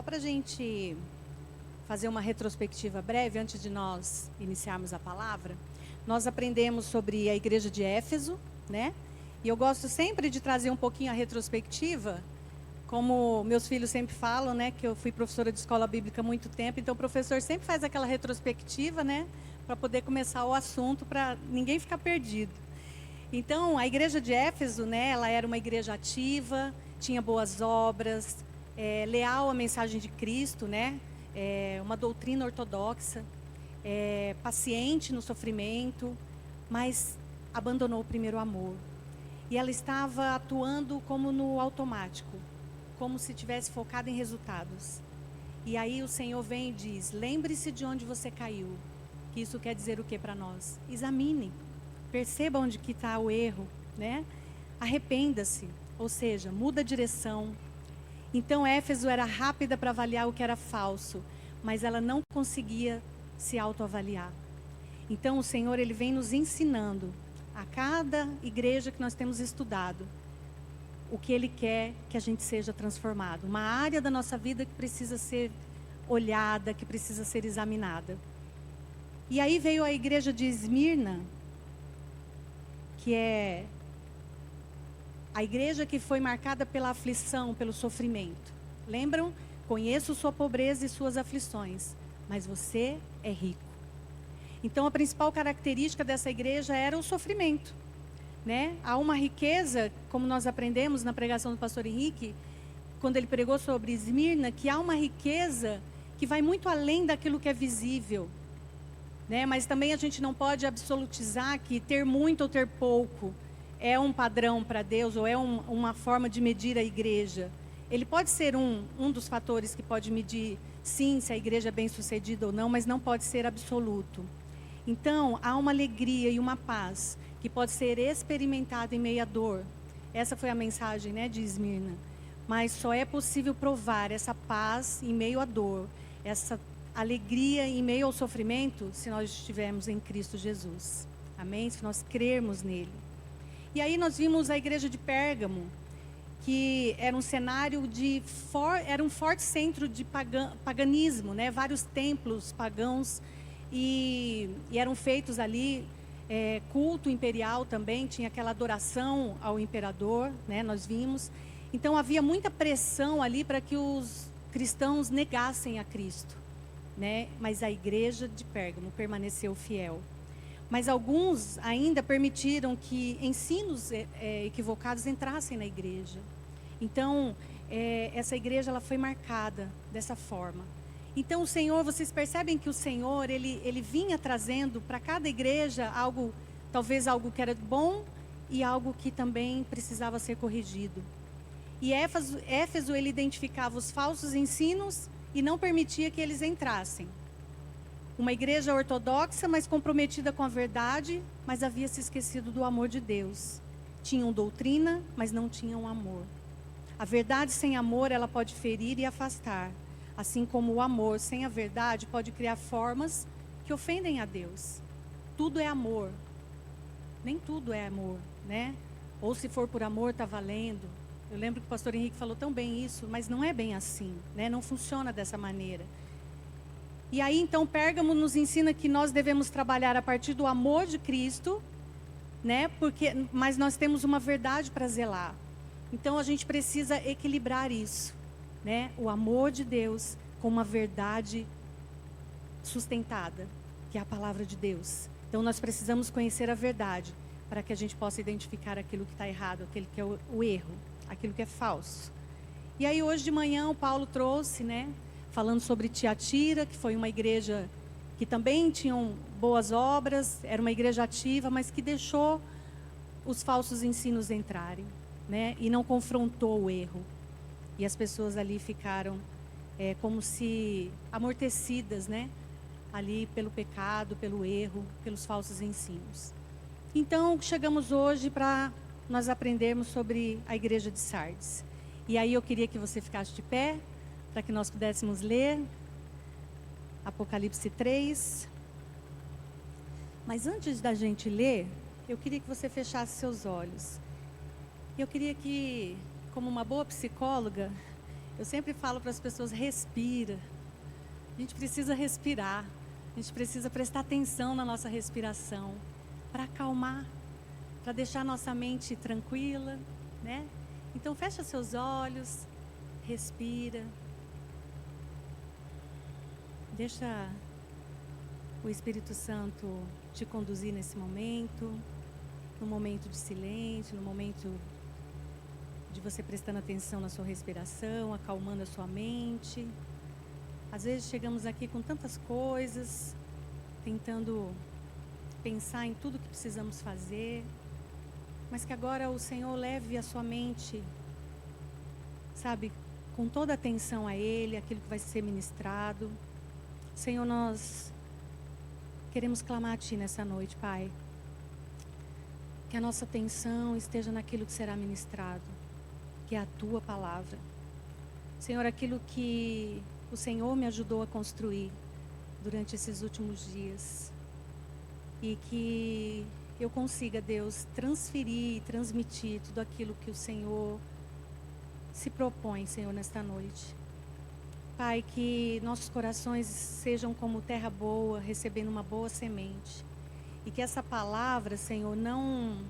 para a gente fazer uma retrospectiva breve, antes de nós iniciarmos a palavra, nós aprendemos sobre a igreja de Éfeso, né? E eu gosto sempre de trazer um pouquinho a retrospectiva, como meus filhos sempre falam, né? Que eu fui professora de escola bíblica há muito tempo, então o professor sempre faz aquela retrospectiva, né? Para poder começar o assunto, para ninguém ficar perdido. Então, a igreja de Éfeso, né? Ela era uma igreja ativa, tinha boas obras, leal à mensagem de Cristo, né? Uma doutrina ortodoxa, paciente no sofrimento, mas abandonou o primeiro amor. E ela estava atuando como no automático, como se tivesse focado em resultados. E aí o Senhor vem e diz: lembre-se de onde você caiu. Que isso quer dizer o que para nós? Examine, perceba onde que está o erro, né? Arrependa-se, ou seja, muda a direção. Então Éfeso era rápida para avaliar o que era falso, mas ela não conseguia se autoavaliar. Então o Senhor, ele vem nos ensinando, a cada igreja que nós temos estudado, o que Ele quer que a gente seja transformado. Uma área da nossa vida que precisa ser olhada, que precisa ser examinada. E aí veio a igreja de Esmirna, que é a igreja que foi marcada pela aflição, pelo sofrimento. Lembram? Conheço sua pobreza e suas aflições, mas você é rico. Então a principal característica dessa igreja era o sofrimento, né? Há uma riqueza, como nós aprendemos na pregação do pastor Henrique, quando ele pregou sobre Esmirna, que há uma riqueza que vai muito além daquilo que é visível, né? Mas também a gente não pode absolutizar que ter muito ou ter pouco é um padrão para Deus, ou é uma forma de medir a igreja. Ele pode ser um dos fatores que pode medir, sim, se a igreja é bem sucedida ou não, mas não pode ser absoluto. Então, há uma alegria e uma paz que pode ser experimentada em meio à dor. Essa foi a mensagem, né, de Esmirna. Mas só é possível provar essa paz em meio à dor, essa alegria em meio ao sofrimento, se nós estivermos em Cristo Jesus. Amém? Se nós crermos nele. E aí nós vimos a igreja de Pérgamo, que era um cenário era um forte centro de paganismo, né? Vários templos pagãos, e eram feitos ali culto imperial também, tinha aquela adoração ao imperador, né? Nós vimos. Então havia muita pressão ali para que os cristãos negassem a Cristo, né? Mas a igreja de Pérgamo permaneceu fiel. Mas alguns ainda permitiram que ensinos equivocados entrassem na igreja. Então, essa igreja ela foi marcada dessa forma. Então, o Senhor, vocês percebem que o Senhor, ele vinha trazendo para cada igreja algo, talvez algo que era bom e algo que também precisava ser corrigido. E Éfeso, ele identificava os falsos ensinos e não permitia que eles entrassem. Uma igreja ortodoxa, mas comprometida com a verdade, mas havia se esquecido do amor de Deus. Tinham doutrina, mas não tinham amor. A verdade sem amor, ela pode ferir e afastar. Assim como o amor sem a verdade pode criar formas que ofendem a Deus. Tudo é amor. Nem tudo é amor, né? Ou se for por amor, está valendo. Eu lembro que o pastor Henrique falou tão bem isso, mas não é bem assim, né? Não funciona dessa maneira. E aí, então, Pérgamo nos ensina que nós devemos trabalhar a partir do amor de Cristo, né? Mas nós temos uma verdade para zelar. Então, a gente precisa equilibrar isso, né? O amor de Deus com uma verdade sustentada, que é a palavra de Deus. Então, nós precisamos conhecer a verdade para que a gente possa identificar aquilo que está errado, aquilo que é o erro, aquilo que é falso. E aí, hoje de manhã, o Paulo trouxe, né? Falando sobre Tiatira, que foi uma igreja que também tinha boas obras, era uma igreja ativa, mas que deixou os falsos ensinos entrarem, né? E não confrontou o erro. E as pessoas ali ficaram como se amortecidas, né? Ali pelo pecado, pelo erro, pelos falsos ensinos. Então, chegamos hoje para nós aprendermos sobre a igreja de Sardes. E aí eu queria que você ficasse de pé, para que nós pudéssemos ler Apocalipse 3. Mas antes da gente ler, eu queria que você fechasse seus olhos. Eu queria que, como uma boa psicóloga, Eu sempre falo para as pessoas, respira. A gente precisa respirar. A gente precisa prestar atenção na nossa respiração para acalmar, para deixar nossa mente tranquila, né? Então fecha seus olhos, respira. Deixa o Espírito Santo te conduzir nesse momento, no momento de silêncio, no momento de você prestando atenção na sua respiração, acalmando a sua mente. Às vezes chegamos aqui com tantas coisas, tentando pensar em tudo que precisamos fazer, mas que agora o Senhor leve a sua mente, sabe, com toda a atenção a Ele, aquilo que vai ser ministrado. Senhor, nós queremos clamar a Ti nessa noite, Pai. Que a nossa atenção esteja naquilo que será ministrado, que é a Tua palavra. Senhor, aquilo que o Senhor me ajudou a construir durante esses últimos dias. E que eu consiga, Deus, transferir e transmitir tudo aquilo que o Senhor se propõe, Senhor, nesta noite. Pai, que nossos corações sejam como terra boa, recebendo uma boa semente. E que essa palavra, Senhor, não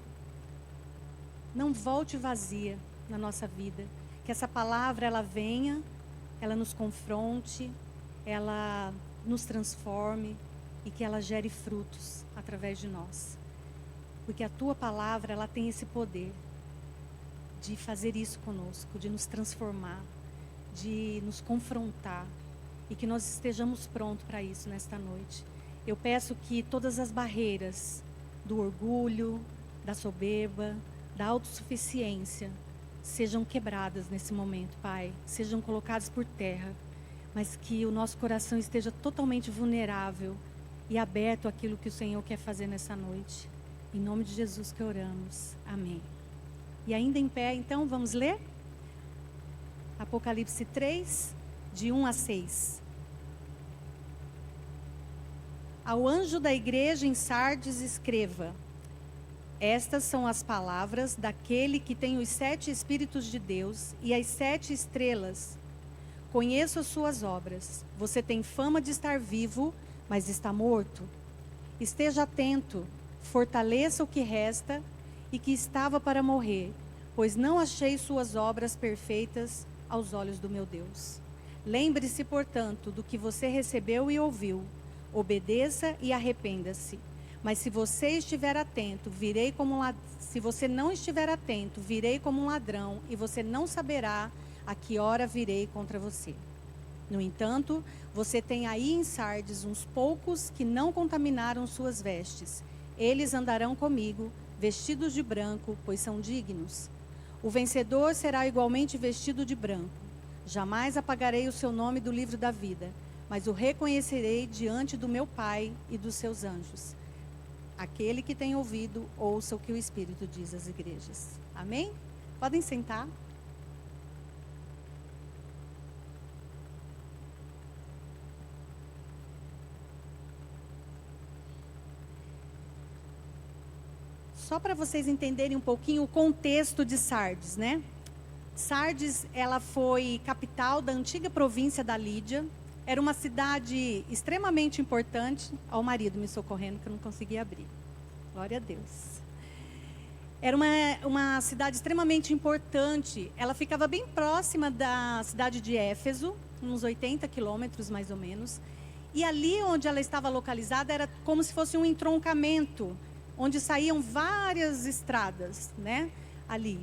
volte vazia na nossa vida. Que essa palavra, ela venha, ela nos confronte, ela nos transforme e que ela gere frutos através de nós. Porque a Tua palavra, ela tem esse poder de fazer isso conosco, de nos transformar, de nos confrontar e que nós estejamos prontos para isso nesta noite. Eu peço que todas as barreiras do orgulho, da soberba, da autossuficiência sejam quebradas nesse momento, Pai. Sejam colocadas por terra, mas que o nosso coração esteja totalmente vulnerável e aberto àquilo que o Senhor quer fazer nessa noite. Em nome de Jesus que oramos. Amém. E ainda em pé, então, vamos ler? Apocalipse 3, de 1 a 6. Ao anjo da igreja em Sardes escreva: estas são as palavras daquele que tem os 7 Espíritos de Deus e as 7 estrelas. Conheço as suas obras. Você tem fama de estar vivo, mas está morto. Esteja atento, fortaleça o que resta e que estava para morrer, pois não achei suas obras perfeitas aos olhos do meu Deus. Lembre-se, portanto, do que você recebeu e ouviu. Obedeça e arrependa-se. Mas se você estiver atento, se você não estiver atento, virei como um ladrão e você não saberá a que hora virei contra você. No entanto, você tem aí em Sardes uns poucos que não contaminaram suas vestes. Eles andarão comigo, vestidos de branco, pois são dignos. O vencedor será igualmente vestido de branco. Jamais apagarei o seu nome do livro da vida, mas o reconhecerei diante do meu Pai e dos seus anjos. Aquele que tem ouvido, ouça o que o Espírito diz às igrejas. Amém? Podem sentar. Só para vocês entenderem um pouquinho o contexto de Sardes, né? Sardes, ela foi capital da antiga província da Lídia. Era uma cidade extremamente importante. Ó, o marido me socorrendo que eu não consegui abrir. Glória a Deus. Era uma cidade extremamente importante. Ela ficava bem próxima da cidade de Éfeso, uns 80 quilômetros mais ou menos. E ali onde ela estava localizada era como se fosse um entroncamento, onde saíam várias estradas, né? Ali.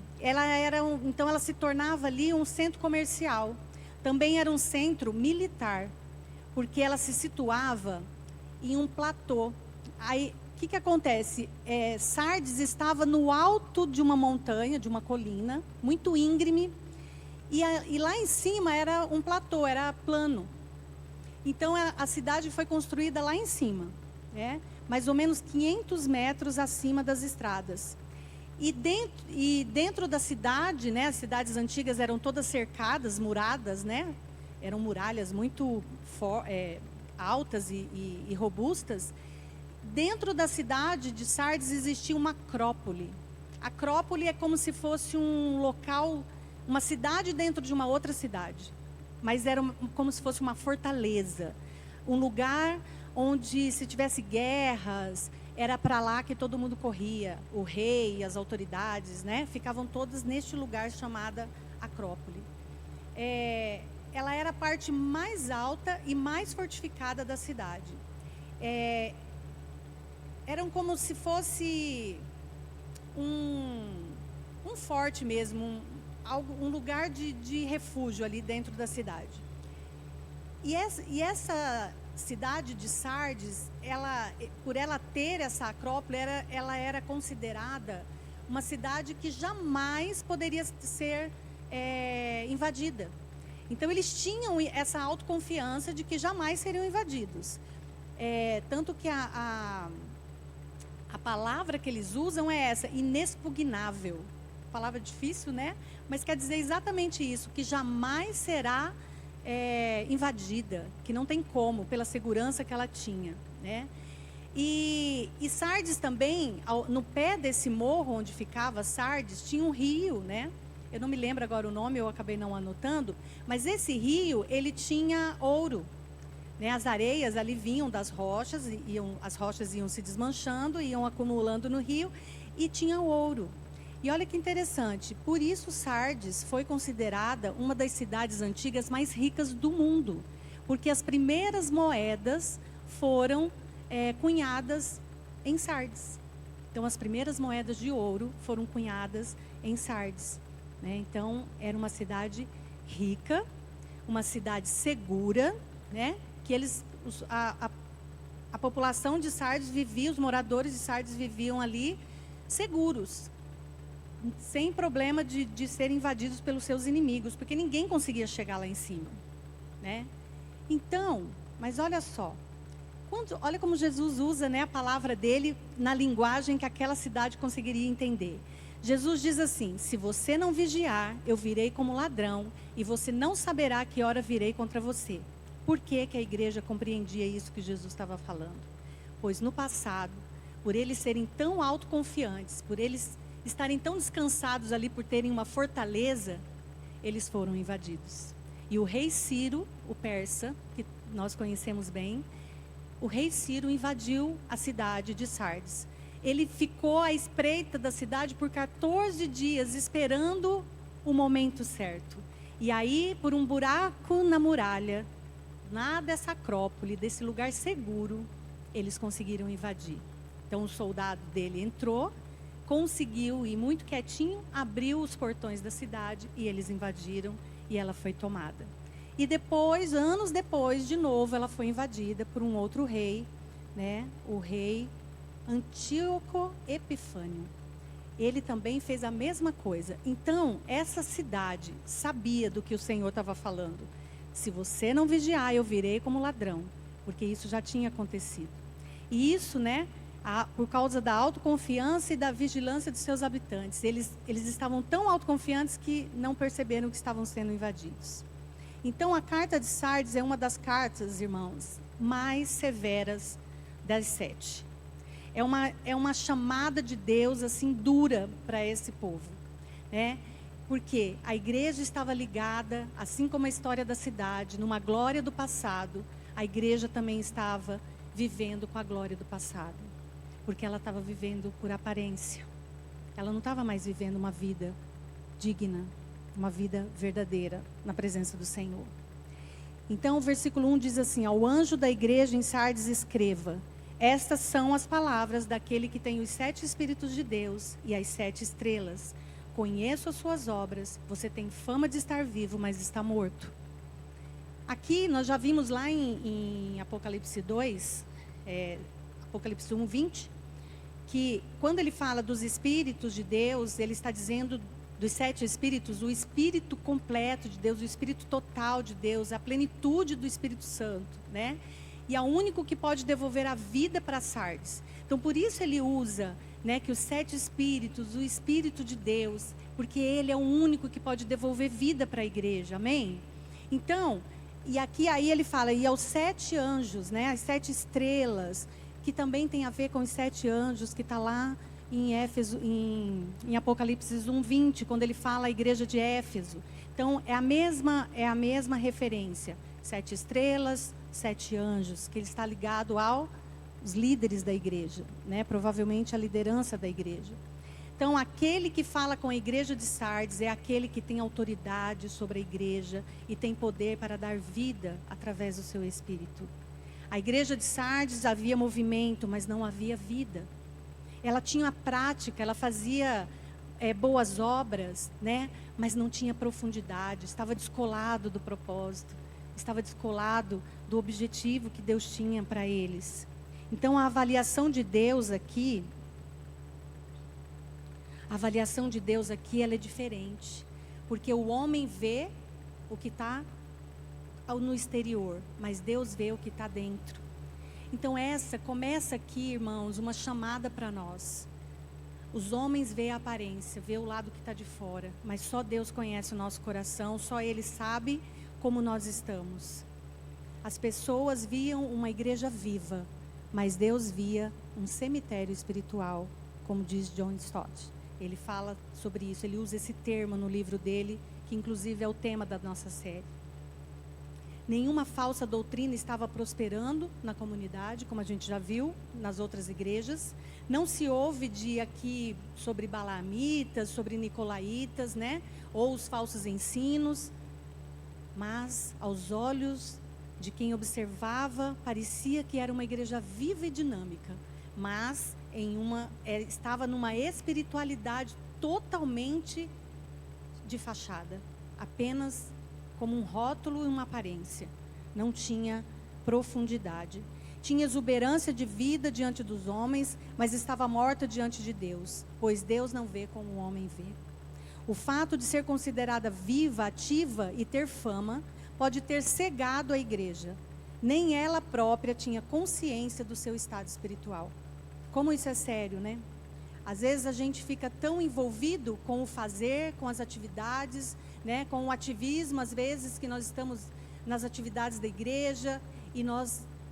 Então ela se tornava ali um centro comercial. Também era um centro militar, porque ela se situava em um platô. Aí, o que acontece? Sardes estava no alto de uma montanha, de uma colina, muito íngreme, e lá em cima era um platô, era plano. Então a cidade foi construída lá em cima, né? Mais ou menos 500 metros acima das estradas. E dentro da cidade, né, as cidades antigas eram todas cercadas, muradas, né? Eram muralhas muito altas e robustas. Dentro da cidade de Sardes existia uma acrópole. A acrópole é como se fosse um local uma cidade dentro de uma outra cidade. Mas era como se fosse uma fortaleza. Um lugar onde, se tivesse guerras, era para lá que todo mundo corria. O rei, as autoridades, né? Ficavam todas neste lugar chamada Acrópole. Ela era a parte mais alta e mais fortificada da cidade. Eram como se fosse um forte mesmo, um lugar de refúgio ali dentro da cidade. E essa cidade de Sardes, por ela ter essa acrópole, ela era considerada uma cidade que jamais poderia ser invadida. Então, eles tinham essa autoconfiança de que jamais seriam invadidos. Tanto que a palavra que eles usam é essa, inexpugnável. Palavra difícil, né? Mas quer dizer exatamente isso, que jamais será invadida, que não tem como, pela segurança que ela tinha, né? E Sardes também, no pé desse morro onde ficava Sardes, tinha um rio, né? Eu não me lembro agora o nome, eu acabei não anotando, mas esse rio, ele tinha ouro, né? As areias ali vinham das rochas, as rochas iam se desmanchando, iam acumulando no rio, e tinha ouro. E olha que interessante, por isso Sardes foi considerada uma das cidades antigas mais ricas do mundo, porque as primeiras moedas foram cunhadas em Sardes. Então, as primeiras moedas de ouro foram cunhadas em Sardes, né? Então, era uma cidade rica, uma cidade segura, né? Que a população de Sardes vivia, os moradores de Sardes viviam ali seguros, sem problema de serem invadidos pelos seus inimigos, porque ninguém conseguia chegar lá em cima, né? Então, mas olha só, olha como Jesus usa, né, a palavra dele na linguagem que aquela cidade conseguiria entender. Jesus diz assim: se você não vigiar, eu virei como ladrão, e você não saberá a que hora virei contra você. Por que a igreja compreendia isso que Jesus estava falando? Pois no passado, por eles serem tão autoconfiantes, por eles estarem tão descansados ali por terem uma fortaleza, eles foram invadidos. E o rei Ciro, o persa, que nós conhecemos bem, o rei Ciro invadiu a cidade de Sardes. Ele ficou à espreita da cidade por 14 dias, esperando o momento certo. E aí, por um buraco na muralha, dessa acrópole, desse lugar seguro, eles conseguiram invadir. Então, o soldado dele entrou, conseguiu ir muito quietinho, abriu os portões da cidade e eles invadiram e ela foi tomada. E depois, anos depois, de novo, ela foi invadida por um outro rei, né? O rei Antíoco Epifânio. Ele também fez a mesma coisa. Então, essa cidade sabia do que o Senhor estava falando. Se você não vigiar, eu virei como ladrão, porque isso já tinha acontecido. E isso, né? Por causa da autoconfiança e da vigilância dos seus habitantes. Eles estavam tão autoconfiantes que não perceberam que estavam sendo invadidos. Então, a carta de Sardes é uma das cartas, irmãos, mais severas das 7. É uma chamada de Deus, assim, dura para esse povo, né? Porque a igreja estava ligada, assim como a história da cidade, numa glória do passado, a igreja também estava vivendo com a glória do passado. Porque ela estava vivendo por aparência. Ela não estava mais vivendo uma vida digna, uma vida verdadeira na presença do Senhor. Então, o versículo 1 diz assim: ao anjo da igreja em Sardes escreva: estas são as palavras daquele que tem os 7 Espíritos de Deus e as 7 estrelas. Conheço as suas obras, você tem fama de estar vivo, mas está morto. Aqui, nós já vimos lá em Apocalipse 2, Apocalipse 1, 20, que quando ele fala dos Espíritos de Deus, ele está dizendo dos 7 Espíritos, o Espírito completo de Deus, o Espírito total de Deus, a plenitude do Espírito Santo, né? E é o único que pode devolver a vida para Sardes. Então, por isso ele usa, né, que os 7 Espíritos, o Espírito de Deus, porque ele é o único que pode devolver vida para a igreja, amém? Então, e aqui aí ele fala, e aos 7 anjos, né, as 7 estrelas, que também tem a ver com os 7 anjos, que está lá em Apocalipse 1:20, quando ele fala a igreja de Éfeso. Então, é a mesma referência. 7 estrelas, 7 anjos, que ele está ligado aos líderes da igreja, né? Provavelmente a liderança da igreja. Então, aquele que fala com a igreja de Sardes é aquele que tem autoridade sobre a igreja e tem poder para dar vida através do seu espírito. A igreja de Sardes havia movimento, mas não havia vida. Ela tinha a prática, ela fazia boas obras, né? Mas não tinha profundidade, estava descolado do propósito, estava descolado do objetivo que Deus tinha para eles. Então, a avaliação de Deus aqui, ela é diferente. Porque o homem vê o que está no exterior, mas Deus vê o que está dentro. Então, começa aqui, irmãos, uma chamada para nós. Os homens veem a aparência, vê o lado que está de fora, mas só Deus conhece o nosso coração, só Ele sabe como nós estamos. As pessoas viam uma igreja viva, mas Deus via um cemitério espiritual, como diz John Stott. Ele fala sobre isso, ele usa esse termo no livro dele, que inclusive é o tema da nossa série. Nenhuma falsa doutrina estava prosperando na comunidade, como a gente já viu nas outras igrejas. Não se ouve aqui sobre balaamitas, sobre nicolaítas, né? Ou os falsos ensinos. Mas, aos olhos de quem observava, parecia que era uma igreja viva e dinâmica. Mas estava numa espiritualidade totalmente de fachada. Apenas como um rótulo e uma aparência. Não tinha profundidade. Tinha exuberância de vida diante dos homens, mas estava morta diante de Deus, pois Deus não vê como o homem vê. O fato de ser considerada viva, ativa e ter fama, pode ter cegado a igreja. Nem ela própria tinha consciência do seu estado espiritual. Como isso é sério, né? Às vezes a gente fica tão envolvido com o fazer, com as atividades, né, com o ativismo, às vezes que nós estamos nas atividades da igreja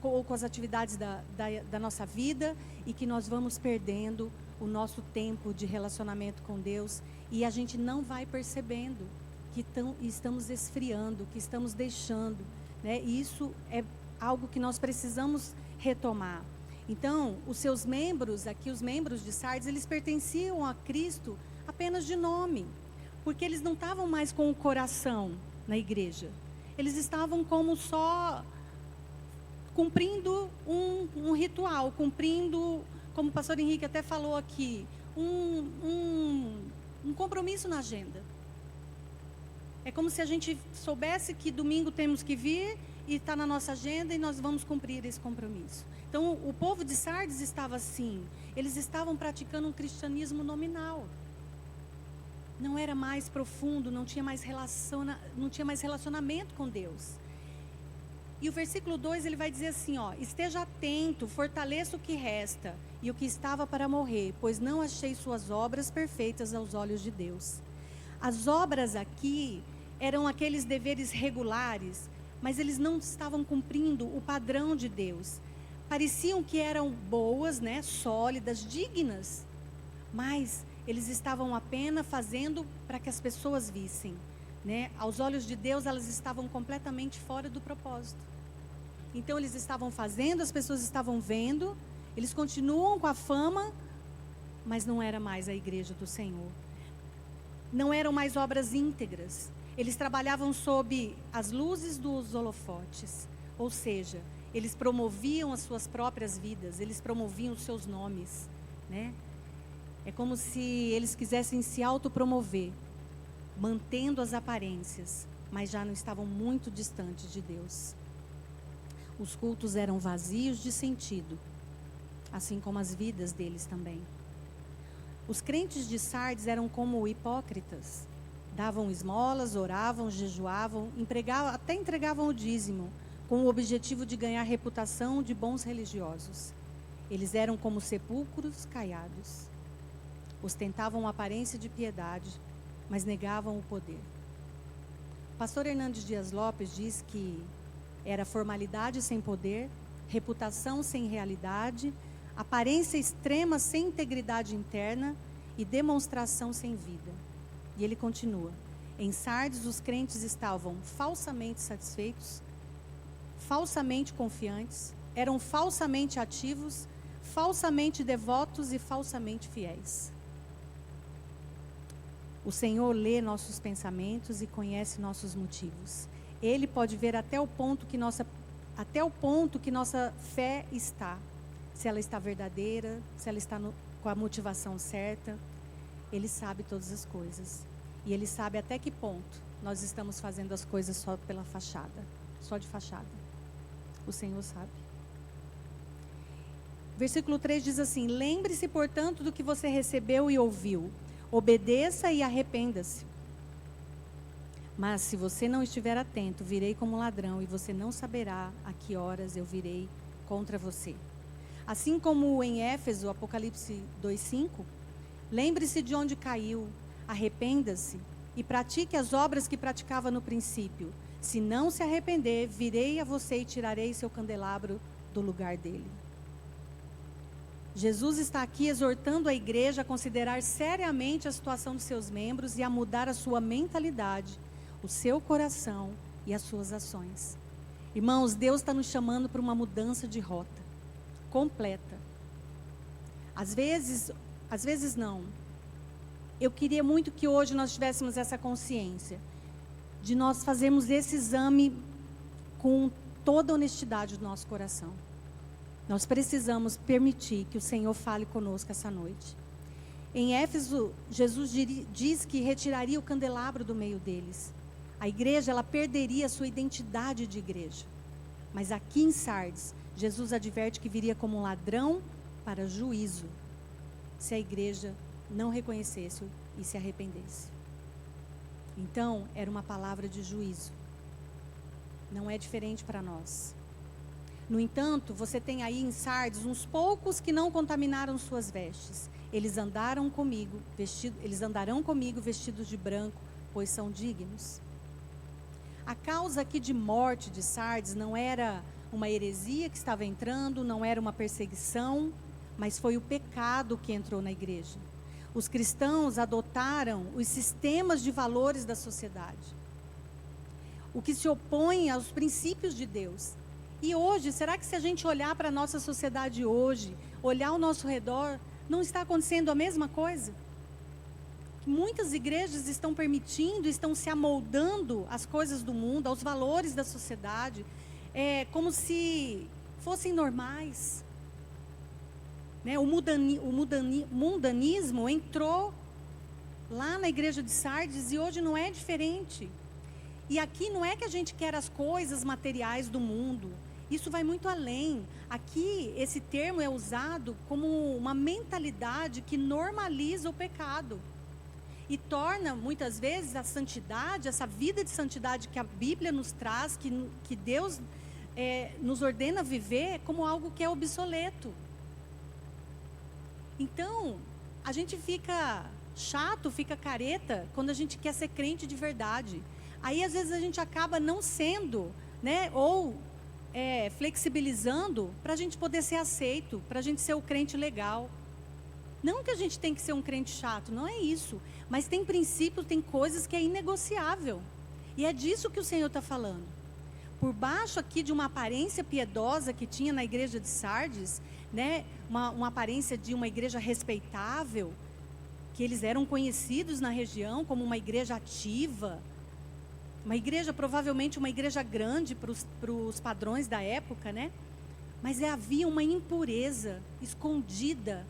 ou com as atividades da nossa vida, e que nós vamos perdendo o nosso tempo de relacionamento com Deus, e a gente não vai percebendo que estamos esfriando, que estamos deixando, né? E isso é algo que nós precisamos retomar. Então, os seus membros, aqui os membros de Sardes, eles pertenciam a Cristo apenas de nome, porque eles não estavam mais com o coração na igreja. Eles estavam como só cumprindo um ritual, cumprindo, como o pastor Henrique até falou aqui, um compromisso na agenda. É como se a gente soubesse que domingo temos que vir e está na nossa agenda e nós vamos cumprir esse compromisso. Então, o povo de Sardes estava assim. Eles estavam praticando um cristianismo nominal. Não era mais profundo, não tinha mais relacionamento com Deus. E o versículo 2, ele vai dizer assim, ó: esteja atento, fortaleça o que resta e o que estava para morrer, pois não achei suas obras perfeitas aos olhos de Deus. As obras aqui eram aqueles deveres regulares, mas eles não estavam cumprindo o padrão de Deus. Pareciam que eram boas, né, sólidas, dignas, mas eles estavam apenas fazendo para que as pessoas vissem, né? Aos olhos de Deus, elas estavam completamente fora do propósito. Então, eles estavam fazendo, as pessoas estavam vendo, eles continuam com a fama, mas não era mais a igreja do Senhor. Não eram mais obras íntegras. Eles trabalhavam sob as luzes dos holofotes, ou seja, eles promoviam as suas próprias vidas, eles promoviam os seus nomes, né? É como se eles quisessem se autopromover, mantendo as aparências, mas já não estavam muito distantes de Deus. Os cultos eram vazios de sentido, assim como as vidas deles também. Os crentes de Sardes eram como hipócritas. Davam esmolas, oravam, jejuavam, até entregavam o dízimo, com o objetivo de ganhar reputação de bons religiosos. Eles eram como sepulcros caiados. Ostentavam a aparência de piedade, mas negavam o poder. O pastor Hernandes Dias Lopes diz que era formalidade sem poder, reputação sem realidade, aparência extrema sem integridade interna e demonstração sem vida. E ele continua: em Sardes os crentes estavam falsamente satisfeitos, falsamente confiantes, eram falsamente ativos, falsamente devotos e falsamente fiéis. O Senhor lê nossos pensamentos e conhece nossos motivos. Ele pode ver até o ponto que nossa fé está. Se ela está verdadeira, se ela está com a motivação certa. Ele sabe todas as coisas. E Ele sabe até que ponto nós estamos fazendo as coisas só pela fachada. Só de fachada. O Senhor sabe. Versículo 3 diz assim: lembre-se, portanto, do que você recebeu e ouviu. Obedeça e arrependa-se. Mas se você não estiver atento, virei como ladrão e você não saberá a que horas eu virei contra você. Assim como em Éfeso, Apocalipse 2:5, lembre-se de onde caiu, arrependa-se e pratique as obras que praticava no princípio. Se não se arrepender, virei a você e tirarei seu candelabro do lugar dele. Jesus está aqui exortando a igreja a considerar seriamente a situação dos seus membros e a mudar a sua mentalidade, o seu coração e as suas ações. Irmãos, Deus está nos chamando para uma mudança de rota completa. Às vezes não. Eu queria muito que hoje nós tivéssemos essa consciência de nós fazermos esse exame com toda a honestidade do nosso coração. Nós precisamos permitir que o Senhor fale conosco essa noite. Em Éfeso, Jesus diz que retiraria o candelabro do meio deles. A igreja, ela perderia a sua identidade de igreja. Mas aqui em Sardes, Jesus adverte que viria como um ladrão para juízo, se a igreja não reconhecesse e se arrependesse. Então, era uma palavra de juízo. Não é diferente para nós. No entanto, você tem aí em Sardes uns poucos que não contaminaram suas vestes. Eles andarão comigo vestidos de branco, pois são dignos. A causa aqui de morte de Sardes não era uma heresia que estava entrando, não era uma perseguição, mas foi o pecado que entrou na igreja. Os cristãos adotaram os sistemas de valores da sociedade, o que se opõe aos princípios de Deus. E hoje, será que se a gente olhar para a nossa sociedade hoje, olhar ao nosso redor, não está acontecendo a mesma coisa? Muitas igrejas estão permitindo, estão se amoldando às coisas do mundo, aos valores da sociedade, como se fossem normais. Né? O mundanismo entrou lá na igreja de Sardes e hoje não é diferente. E aqui não é que a gente quer as coisas materiais do mundo. Isso vai muito além. Aqui, esse termo é usado como uma mentalidade que normaliza o pecado. E torna, muitas vezes, a santidade, essa vida de santidade que a Bíblia nos traz, que Deus nos ordena viver, como algo que é obsoleto. Então, a gente fica chato, fica careta, quando a gente quer ser crente de verdade. Aí, às vezes, a gente acaba não sendo, né, ou flexibilizando para a gente poder ser aceito, para a gente ser o crente legal. Não que a gente tem que ser um crente chato, não é isso. Mas tem princípios, tem coisas que é inegociável. E é disso que o Senhor está falando. Por baixo aqui de uma aparência piedosa que tinha na igreja de Sardes, né, uma aparência de uma igreja respeitável, que eles eram conhecidos na região como uma igreja ativa, uma igreja, provavelmente uma igreja grande para os padrões da época, né? Mas havia uma impureza escondida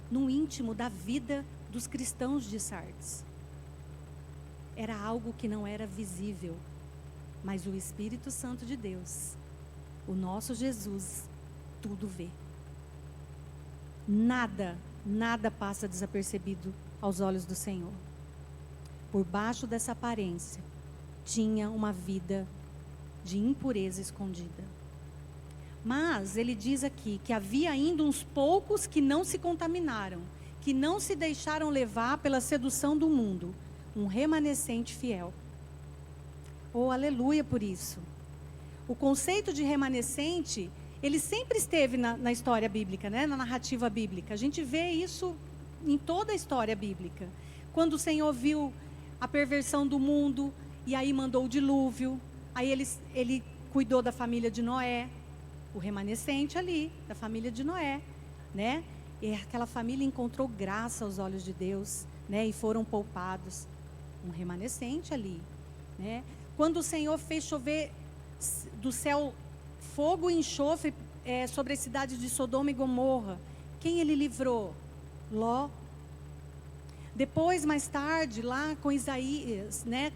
no íntimo da vida dos cristãos de Sardes. Era algo que não era visível, mas o Espírito Santo de Deus, o nosso Jesus, tudo vê. Nada passa desapercebido aos olhos do Senhor. Por baixo dessa aparência, tinha uma vida de impureza escondida. Mas ele diz aqui que havia ainda uns poucos que não se contaminaram, que não se deixaram levar pela sedução do mundo, um remanescente fiel. Oh, aleluia por isso. O conceito de remanescente, ele sempre esteve na história bíblica, né? Na narrativa bíblica. A gente vê isso em toda a história bíblica. Quando o Senhor viu a perversão do mundo, e aí mandou o dilúvio, aí ele cuidou da família de Noé, o remanescente ali, da família de Noé, né? E aquela família encontrou graça aos olhos de Deus, né? E foram poupados. Um remanescente ali, né? Quando o Senhor fez chover do céu fogo e enxofre sobre a cidade de Sodoma e Gomorra, quem ele livrou? Ló. Depois, mais tarde, lá com Isaías, né?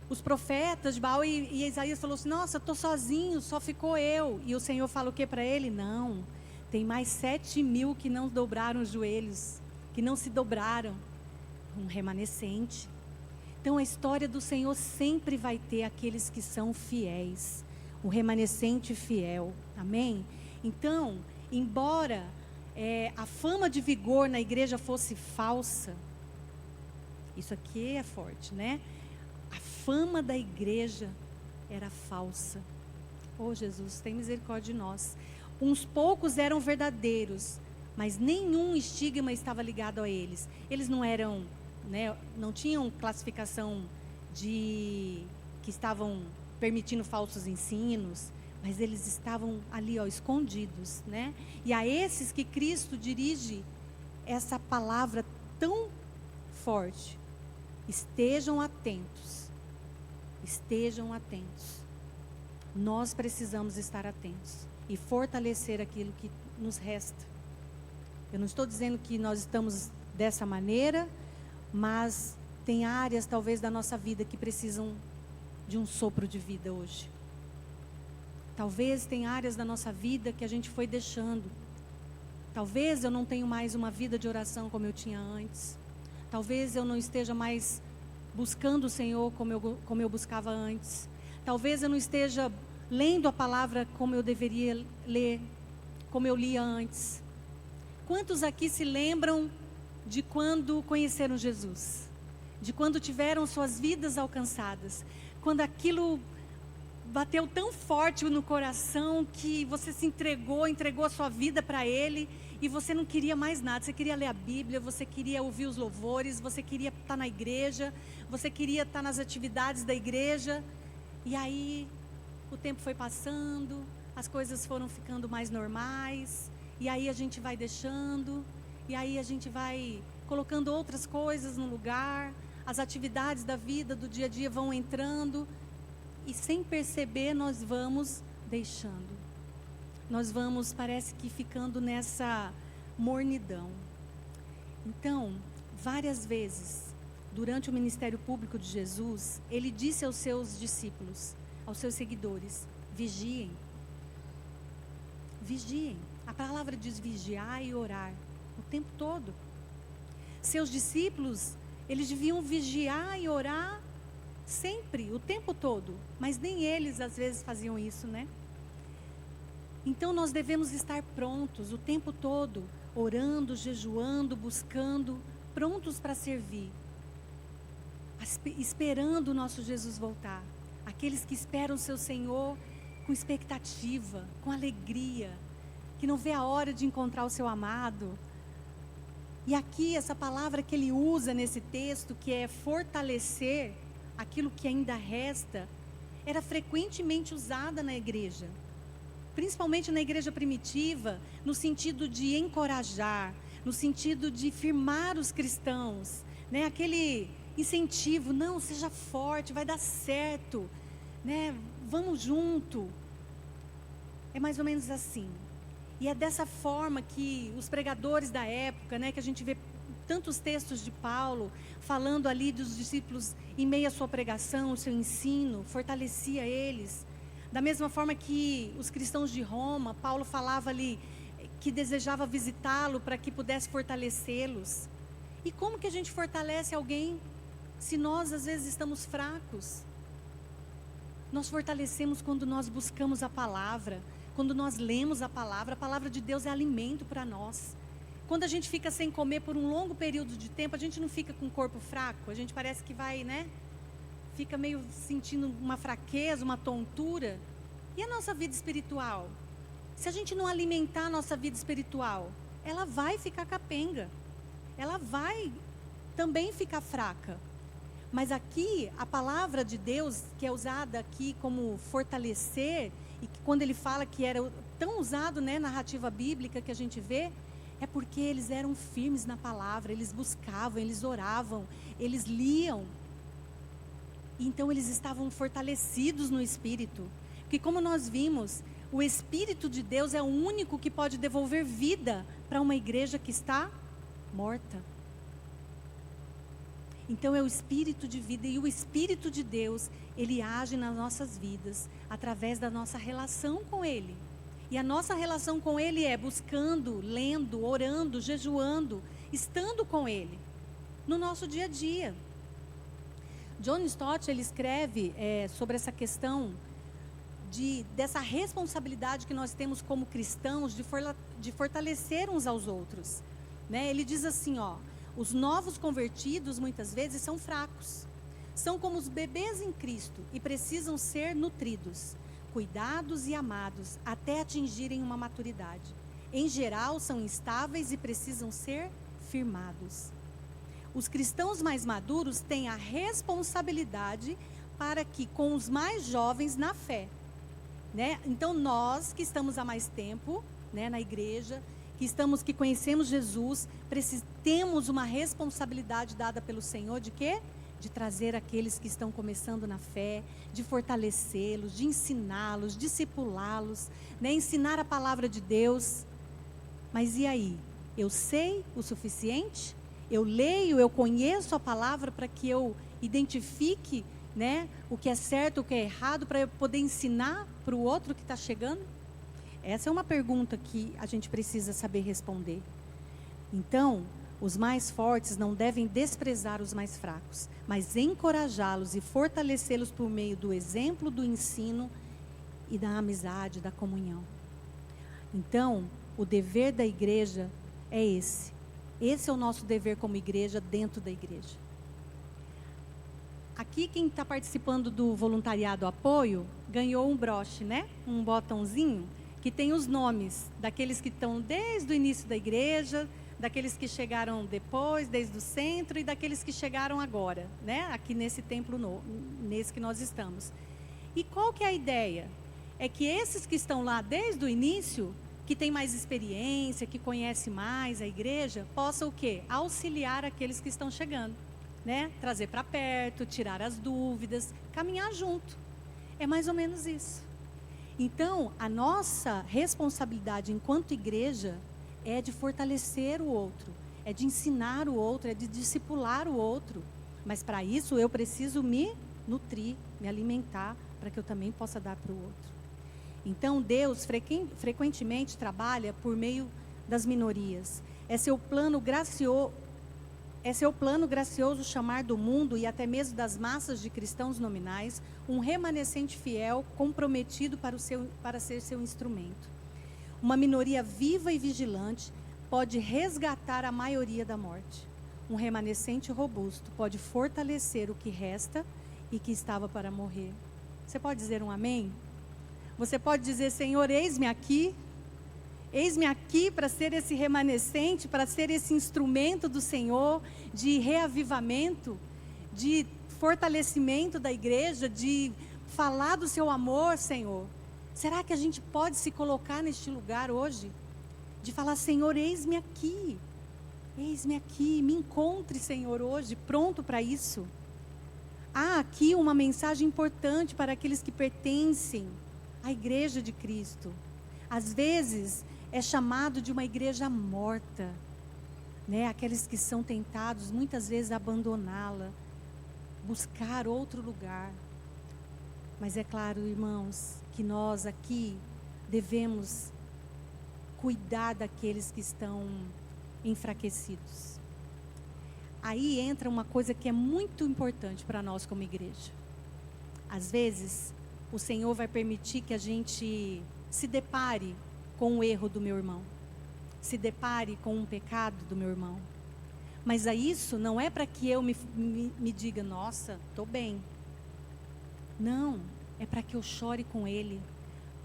Os profetas de Baal e Isaías falou assim: nossa, estou sozinho, só ficou eu. E o Senhor fala o que para ele? Não, tem mais 7.000 que não dobraram os joelhos, que não se dobraram. Um remanescente. Então a história do Senhor sempre vai ter aqueles que são fiéis, um remanescente fiel, amém? Então, embora a fama de vigor na igreja fosse falsa, isso aqui é forte, né? A fama da igreja era falsa. Oh Jesus, tem misericórdia de nós. Uns poucos eram verdadeiros, mas nenhum estigma estava ligado a eles. Eles não eram, né, não tinham classificação de que estavam permitindo falsos ensinos, mas eles estavam ali, ó, escondidos, né? E a esses que Cristo dirige essa palavra tão forte: estejam atentos. Estejam atentos. Nós precisamos estar atentos e fortalecer aquilo que nos resta. Eu não estou dizendo que nós estamos dessa maneira, mas tem áreas talvez da nossa vida que precisam de um sopro de vida hoje. Talvez tem áreas da nossa vida que a gente foi deixando. Talvez eu não tenha mais uma vida de oração como eu tinha antes. Talvez eu não esteja mais buscando o Senhor como eu buscava antes. Talvez eu não esteja lendo a palavra como eu deveria ler, como eu lia antes. Quantos aqui se lembram de quando conheceram Jesus? De quando tiveram suas vidas alcançadas? Quando aquilo bateu tão forte no coração que você se entregou a sua vida para Ele e você não queria mais nada. Você queria ler a Bíblia, você queria ouvir os louvores, você queria estar na igreja, você queria estar nas atividades da igreja. E aí o tempo foi passando, as coisas foram ficando mais normais, e aí a gente vai deixando, e aí a gente vai colocando outras coisas no lugar, as atividades da vida, do dia a dia vão entrando, e sem perceber nós vamos deixando. Nós vamos, parece que ficando nessa mornidão. Então, várias vezes, durante o ministério público de Jesus, ele disse aos seus discípulos, aos seus seguidores: vigiem. Vigiem. A palavra diz vigiar e orar o tempo todo. Seus discípulos, eles deviam vigiar e orar sempre, o tempo todo. Mas nem eles às vezes faziam isso, né? Então nós devemos estar prontos o tempo todo, orando, jejuando, buscando, prontos para servir, esperando o nosso Jesus voltar. Aqueles que esperam o seu Senhor com expectativa, com alegria, que não vê a hora de encontrar o seu amado. E aqui essa palavra que ele usa nesse texto, que é fortalecer aquilo que ainda resta, era frequentemente usada na igreja, principalmente na igreja primitiva, no sentido de encorajar, no sentido de firmar os cristãos, né? Aquele incentivo: não, seja forte, vai dar certo, né? Vamos junto. É mais ou menos assim. E é dessa forma que os pregadores da época, né, que a gente vê tantos textos de Paulo falando ali dos discípulos em meio à sua pregação, o seu ensino, fortalecia eles. Da mesma forma que os cristãos de Roma, Paulo falava ali que desejava visitá-lo para que pudesse fortalecê-los. E como que a gente fortalece alguém se nós às vezes estamos fracos? Nós fortalecemos quando nós buscamos a palavra, quando nós lemos a palavra de Deus é alimento para nós. Quando a gente fica sem comer por um longo período de tempo, a gente não fica com o corpo fraco, a gente parece que vai, né? Fica meio sentindo uma fraqueza, uma tontura. E a nossa vida espiritual? Se a gente não alimentar a nossa vida espiritual, ela vai ficar capenga. Ela vai também ficar fraca. Mas aqui, a palavra de Deus, que é usada aqui como fortalecer, e que quando ele fala que era tão usado, né, narrativa bíblica que a gente vê, é porque eles eram firmes na palavra, eles buscavam, eles oravam, eles liam. Então eles estavam fortalecidos no Espírito. Porque como nós vimos, o Espírito de Deus é o único que pode devolver vida para uma igreja que está morta. Então é o Espírito de vida, e o Espírito de Deus, ele age nas nossas vidas, através da nossa relação com Ele. E a nossa relação com Ele é buscando, lendo, orando, jejuando, estando com Ele, no nosso dia a dia. John Stott, ele escreve sobre essa questão dessa responsabilidade que nós temos como cristãos de fortalecer uns aos outros. Né? Ele diz assim, os novos convertidos muitas vezes são fracos. São como os bebês em Cristo e precisam ser nutridos, cuidados e amados até atingirem uma maturidade. Em geral, são instáveis e precisam ser firmados. Os cristãos mais maduros têm a responsabilidade para que com os mais jovens na fé, né? Então nós que estamos há mais tempo, né, na igreja, que conhecemos Jesus, temos uma responsabilidade dada pelo Senhor de quê? De trazer aqueles que estão começando na fé, de fortalecê-los, de ensiná-los, discipulá-los, né? Ensinar a palavra de Deus. Mas e aí? Eu sei o suficiente? Eu leio, eu conheço a palavra para que eu identifique, né, o que é certo, o que é errado, para eu poder ensinar para o outro que está chegando? Essa é uma pergunta que a gente precisa saber responder. Então, os mais fortes não devem desprezar os mais fracos, mas encorajá-los e fortalecê-los por meio do exemplo, do ensino e da amizade, da comunhão. Então, o dever da igreja é esse. Esse é o nosso dever como igreja, dentro da igreja. Aqui, quem está participando do voluntariado apoio, ganhou um broche, né? Um botãozinho, que tem os nomes daqueles que estão desde o início da igreja, daqueles que chegaram depois, desde o centro, e daqueles que chegaram agora, né? Aqui nesse templo novo, nesse que nós estamos. E qual que é a ideia? É que esses que estão lá desde o início, que tem mais experiência, que conhece mais a igreja, possa o quê? Auxiliar aqueles que estão chegando, né? Trazer para perto, tirar as dúvidas, caminhar junto. É mais ou menos isso. Então, a nossa responsabilidade enquanto igreja é de fortalecer o outro, é de ensinar o outro, é de discipular o outro. Mas para isso eu preciso me nutrir, me alimentar, para que eu também possa dar para o outro. Então, Deus frequentemente trabalha por meio das minorias. É seu plano gracioso chamar do mundo e até mesmo das massas de cristãos nominais um remanescente fiel, comprometido para ser seu instrumento. Uma minoria viva e vigilante pode resgatar a maioria da morte. Um remanescente robusto pode fortalecer o que resta e que estava para morrer. Você pode dizer um amém? Você pode dizer, Senhor, eis-me aqui para ser esse remanescente, para ser esse instrumento do Senhor, de reavivamento, de fortalecimento da igreja, de falar do seu amor, Senhor. Será que a gente pode se colocar neste lugar hoje? De falar, Senhor, eis-me aqui, me encontre, Senhor, hoje, pronto para isso. Há aqui uma mensagem importante para aqueles que pertencem à igreja de Cristo. Às vezes, é chamado de uma igreja morta, né? Aqueles que são tentados, muitas vezes, a abandoná-la, buscar outro lugar. Mas é claro, irmãos, que nós aqui devemos cuidar daqueles que estão enfraquecidos. Aí entra uma coisa que é muito importante para nós como igreja. Às vezes, o Senhor vai permitir que a gente se depare com o erro do meu irmão, se depare com um pecado do meu irmão. Mas isso não é para que eu me diga, nossa, estou bem. Não, é para que eu chore com ele,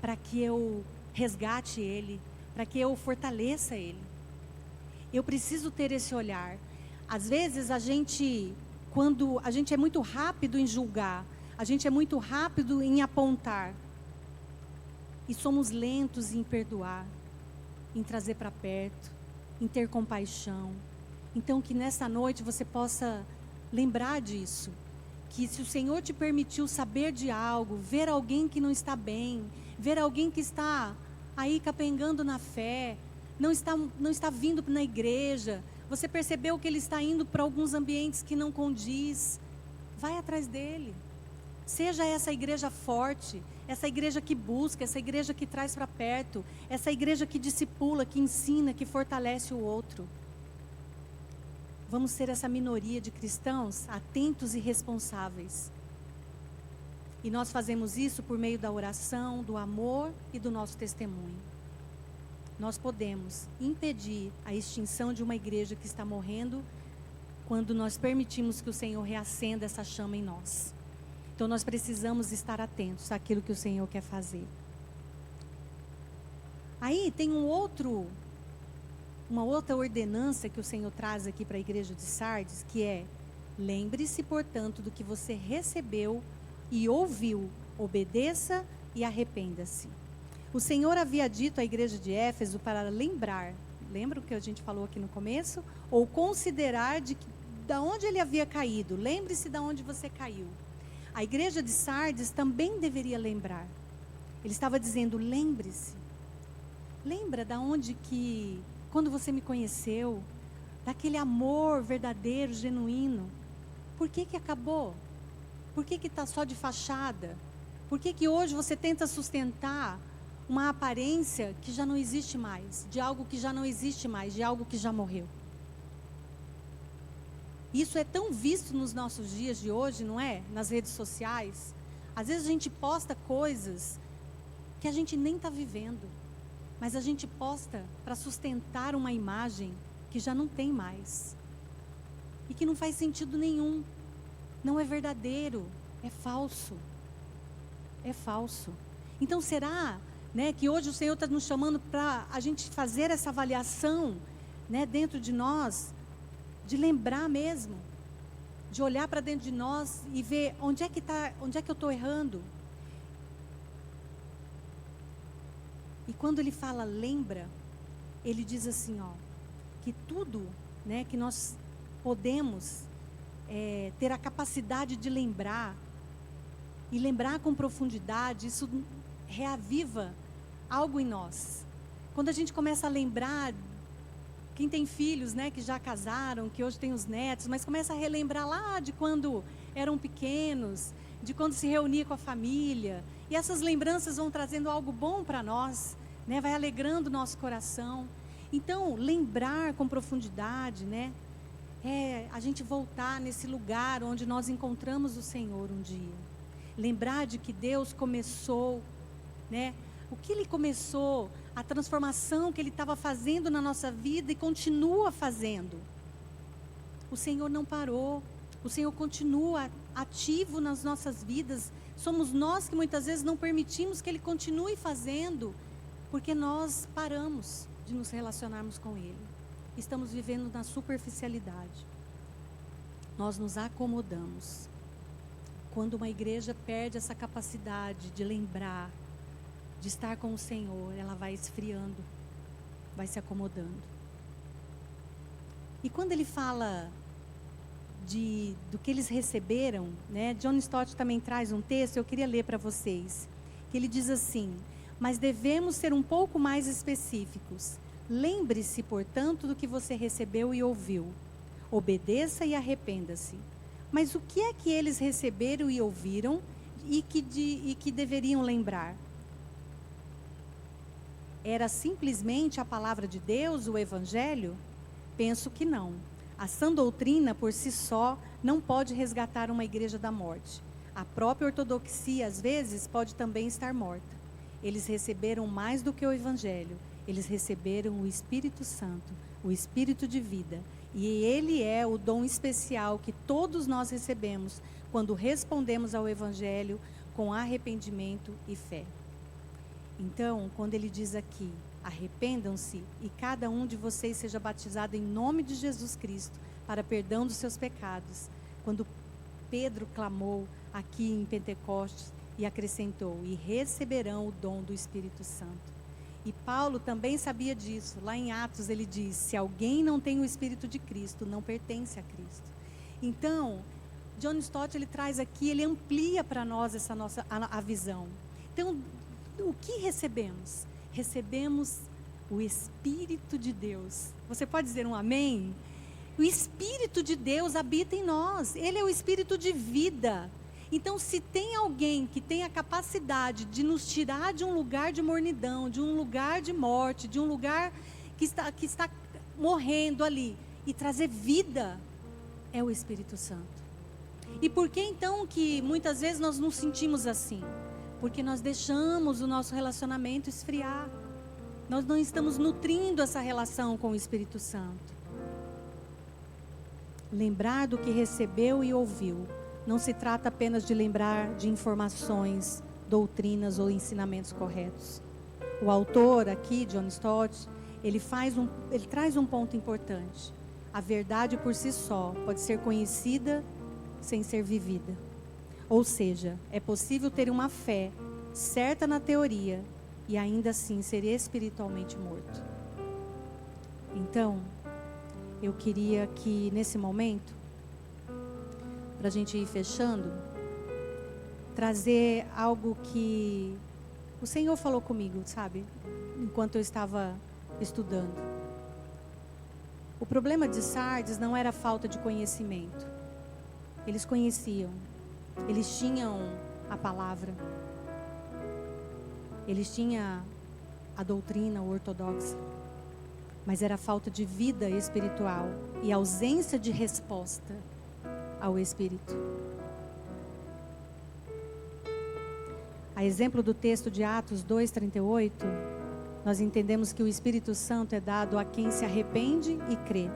para que eu resgate ele, para que eu fortaleça ele. Eu preciso ter esse olhar. Às vezes quando a gente é muito rápido em julgar, a gente é muito rápido em apontar, e somos lentos em perdoar, em trazer para perto, em ter compaixão. Então, que nessa noite você possa lembrar disso, que se o Senhor te permitiu saber de algo, ver alguém que não está bem, ver alguém que está aí capengando na fé, não está vindo na igreja, você percebeu que ele está indo para alguns ambientes que não condiz, vai atrás dele. Seja essa igreja forte, essa igreja que busca, essa igreja que traz para perto, essa igreja que discipula, que ensina, que fortalece o outro. Vamos ser essa minoria de cristãos atentos e responsáveis. E nós fazemos isso por meio da oração, do amor e do nosso testemunho. Nós podemos impedir a extinção de uma igreja que está morrendo quando nós permitimos que o Senhor reacenda essa chama em nós. Então nós precisamos estar atentos àquilo que o Senhor quer fazer. Aí tem uma outra ordenança que o Senhor traz aqui para a igreja de Sardes, que é: lembre-se, portanto, do que você recebeu e ouviu, obedeça e arrependa-se. O Senhor havia dito à igreja de Éfeso para lembra o que a gente falou aqui no começo? Ou considerar de onde ele havia caído. Lembre-se de onde você caiu. A igreja de Sardes também deveria lembrar. Ele estava dizendo: lembre-se. Lembra da onde que, quando você me conheceu, daquele amor verdadeiro, genuíno. Por que acabou? Por que está só de fachada? Por que hoje você tenta sustentar uma aparência que já não existe mais, de algo que já não existe mais, de algo que já morreu? Isso é tão visto nos nossos dias de hoje, não é? Nas redes sociais. Às vezes a gente posta coisas que a gente nem está vivendo, mas a gente posta para sustentar uma imagem que já não tem mais. E que não faz sentido nenhum. Não é verdadeiro, é falso. É falso. Então será, né, que hoje o Senhor está nos chamando para a gente fazer essa avaliação, né, dentro de nós, de lembrar mesmo, de olhar para dentro de nós e ver onde é que eu estou errando. E quando ele fala lembra, ele diz assim, que tudo, né, que nós podemos ter a capacidade de lembrar, e lembrar com profundidade, isso reaviva algo em nós. Quando a gente começa a lembrar, quem tem filhos, né, que já casaram, que hoje tem os netos, mas começa a relembrar lá de quando eram pequenos, de quando se reunia com a família, e essas lembranças vão trazendo algo bom para nós, né, vai alegrando o nosso coração. Então, lembrar com profundidade, né, a gente voltar nesse lugar onde nós encontramos o Senhor um dia. Lembrar de que Deus começou, né, o que Ele começou, a transformação que Ele estava fazendo na nossa vida e continua fazendo. O Senhor não parou, o Senhor continua ativo nas nossas vidas. Somos nós que muitas vezes não permitimos que Ele continue fazendo, porque nós paramos de nos relacionarmos com Ele. Estamos vivendo na superficialidade. Nós nos acomodamos. Quando uma igreja perde essa capacidade de lembrar, de estar com o Senhor, ela vai esfriando, vai se acomodando. E quando ele fala do que eles receberam, né, John Stott também traz um texto, eu queria ler para vocês, que ele diz assim: mas devemos ser um pouco mais específicos. Lembre-se, portanto, do que você recebeu e ouviu. Obedeça e arrependa-se. Mas o que é que eles receberam e ouviram e que deveriam lembrar? Era simplesmente a palavra de Deus, o Evangelho? Penso que não. A sã doutrina, por si só, não pode resgatar uma igreja da morte. A própria ortodoxia, às vezes, pode também estar morta. Eles receberam mais do que o Evangelho. Eles receberam o Espírito Santo, o Espírito de vida. E Ele é o dom especial que todos nós recebemos quando respondemos ao Evangelho com arrependimento e fé. Então, quando ele diz aqui, arrependam-se e cada um de vocês seja batizado em nome de Jesus Cristo para perdão dos seus pecados. Quando Pedro clamou aqui em Pentecostes e acrescentou, e receberão o dom do Espírito Santo. E Paulo também sabia disso. Lá em Atos ele diz, se alguém não tem o Espírito de Cristo, não pertence a Cristo. Então, John Stott, ele traz aqui, ele amplia para nós essa nossa a visão. Então, o que recebemos? Recebemos o Espírito de Deus. Você pode dizer um amém? O Espírito de Deus habita em nós. Ele é o Espírito de vida. Então, se tem alguém que tem a capacidade de nos tirar de um lugar de mornidão, de um lugar de morte, de um lugar que está morrendo ali, e trazer vida, é o Espírito Santo. E por que então que muitas vezes nós nos sentimos assim? Porque nós deixamos o nosso relacionamento esfriar. Nós não estamos nutrindo essa relação com o Espírito Santo. Lembrar do que recebeu e ouviu. Não se trata apenas de lembrar de informações, doutrinas ou ensinamentos corretos. O autor aqui, John Stott, ele traz um ponto importante. A verdade por si só pode ser conhecida sem ser vivida. Ou seja, é possível ter uma fé certa na teoria e ainda assim ser espiritualmente morto. Então, eu queria que nesse momento, para a gente ir fechando, trazer algo que o Senhor falou comigo, sabe? Enquanto eu estava estudando. O problema de Sardes não era a falta de conhecimento. Eles conheciam. Eles tinham a palavra. Eles tinham a doutrina ortodoxa. Mas era a falta de vida espiritual e ausência de resposta ao Espírito. A exemplo do texto de Atos 2:38, nós entendemos que o Espírito Santo é dado a quem se arrepende e crê.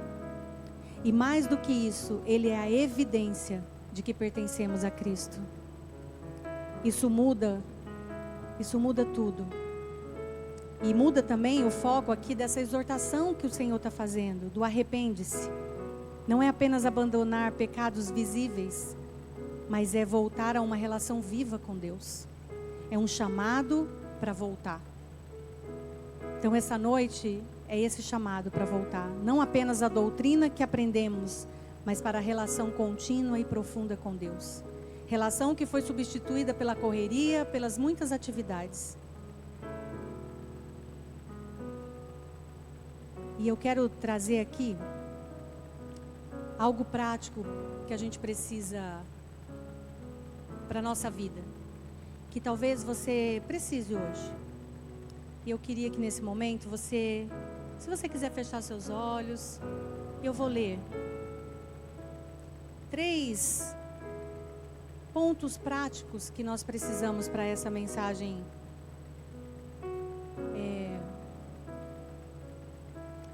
E mais do que isso, ele é a evidência de que pertencemos a Cristo. Isso muda tudo. E muda também o foco aqui dessa exortação que o Senhor está fazendo, do arrepende-se. Não é apenas abandonar pecados visíveis, mas é voltar a uma relação viva com Deus. É um chamado para voltar. Então essa noite é esse chamado para voltar. Não apenas a doutrina que aprendemos, mas para a relação contínua e profunda com Deus. Relação que foi substituída pela correria, pelas muitas atividades. E eu quero trazer aqui algo prático que a gente precisa para a nossa vida. Que talvez você precise hoje. E eu queria que nesse momento se você quiser fechar seus olhos, eu vou ler 3 pontos práticos que nós precisamos para essa mensagem.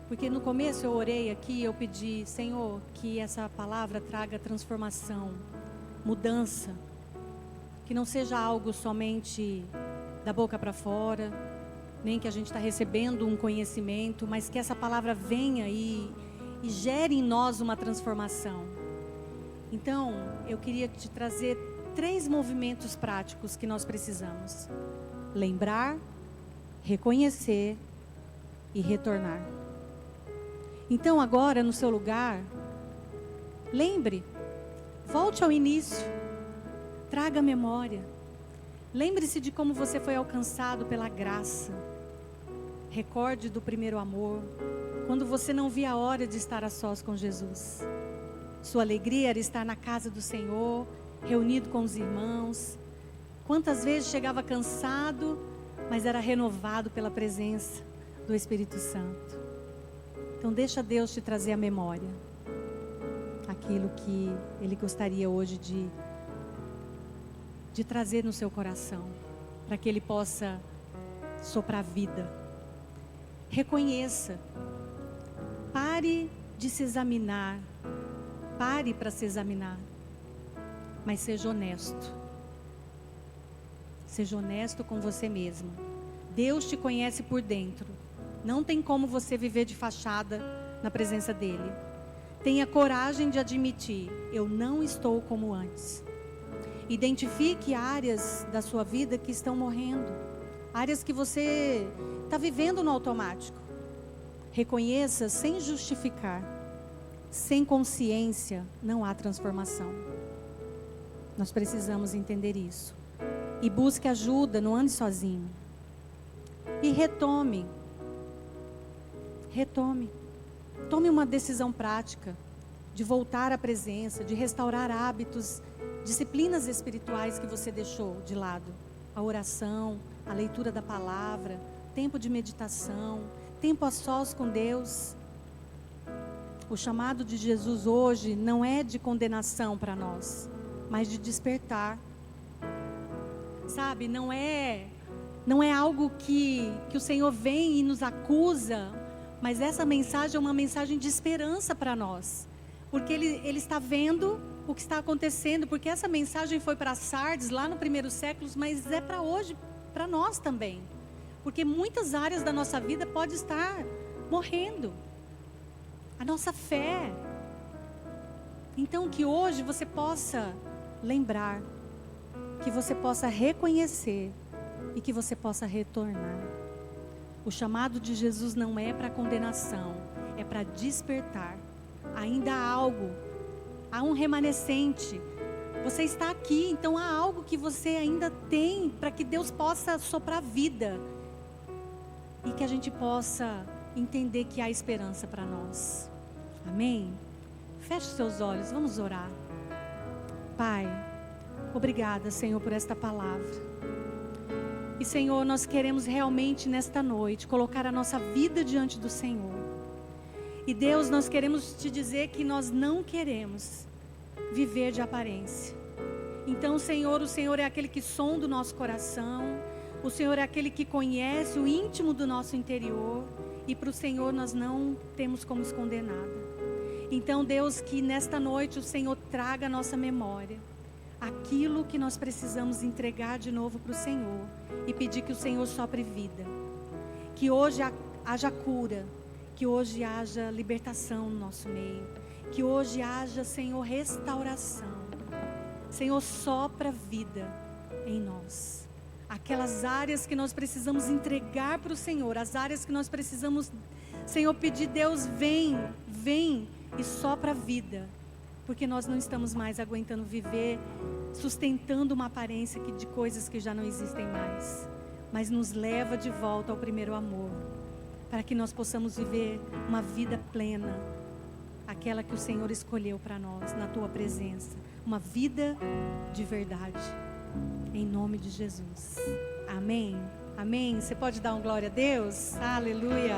Porque no começo eu orei aqui, eu pedi, Senhor, que essa palavra traga transformação, mudança, que não seja algo somente da boca para fora, nem que a gente está recebendo um conhecimento, mas que essa palavra venha e gere em nós uma transformação. Então, eu queria te trazer 3 movimentos práticos que nós precisamos: lembrar, reconhecer e retornar. Então agora no seu lugar, lembre, volte ao início, traga memória. Lembre-se de como você foi alcançado pela graça. Recorde do primeiro amor, quando você não via a hora de estar a sós com Jesus. Sua alegria era estar na casa do Senhor, reunido com os irmãos. Quantas vezes chegava cansado, mas era renovado pela presença do Espírito Santo. Então deixa Deus te trazer à memória aquilo que Ele gostaria hoje de trazer no seu coração, para que Ele possa soprar vida. Reconheça, pare de se examinar, pare para se examinar, mas seja honesto com você mesmo. Deus te conhece por dentro. Não tem como você viver de fachada na presença dele. Tenha coragem de admitir: eu não estou como antes. Identifique áreas da sua vida que estão morrendo. Áreas que você está vivendo no automático. Reconheça sem justificar. Sem consciência não há transformação. Nós precisamos entender isso. E busque ajuda, não ande sozinho. E retome. Tome uma decisão prática de voltar à presença, de restaurar hábitos, disciplinas espirituais que você deixou de lado. A oração, a leitura da palavra, tempo de meditação, tempo a sós com Deus. O chamado de Jesus hoje não é de condenação para nós, mas de despertar. Sabe, não é algo que o Senhor vem e nos acusa, mas essa mensagem é uma mensagem de esperança para nós. Porque Ele está vendo o que está acontecendo, porque essa mensagem foi para Sardes lá no primeiro século, mas é para hoje, para nós também. Porque muitas áreas da nossa vida podem estar morrendo. A nossa fé. Então que hoje você possa lembrar, que você possa reconhecer e que você possa retornar. O chamado de Jesus não é para condenação, é para despertar. Ainda há algo, há um remanescente. Você está aqui, então há algo que você ainda tem para que Deus possa soprar vida e que a gente possa entender que há esperança para nós. Amém? Feche seus olhos, vamos orar. Pai, obrigada, Senhor, por esta palavra. E, Senhor, nós queremos realmente nesta noite colocar a nossa vida diante do Senhor. E, Deus, nós queremos te dizer que nós não queremos viver de aparência. Então, Senhor, o Senhor é aquele que sonda o nosso coração. O Senhor é aquele que conhece o íntimo do nosso interior. E para o Senhor nós não temos como esconder nada. Então, Deus, que nesta noite o Senhor traga à nossa memória aquilo que nós precisamos entregar de novo para o Senhor e pedir que o Senhor sopre vida. Que hoje haja cura, que hoje haja libertação no nosso meio, que hoje haja, Senhor, restauração. Senhor, sopra vida em nós. Aquelas áreas que nós precisamos entregar para o Senhor, as áreas que nós precisamos, Senhor, pedir: Deus, vem e sopra vida. Porque nós não estamos mais aguentando viver sustentando uma aparência de coisas que já não existem mais. Mas nos leva de volta ao primeiro amor, para que nós possamos viver uma vida plena, aquela que o Senhor escolheu para nós, na Tua presença. Uma vida de verdade, em nome de Jesus. Amém? Amém? Você pode dar um glória a Deus? Aleluia!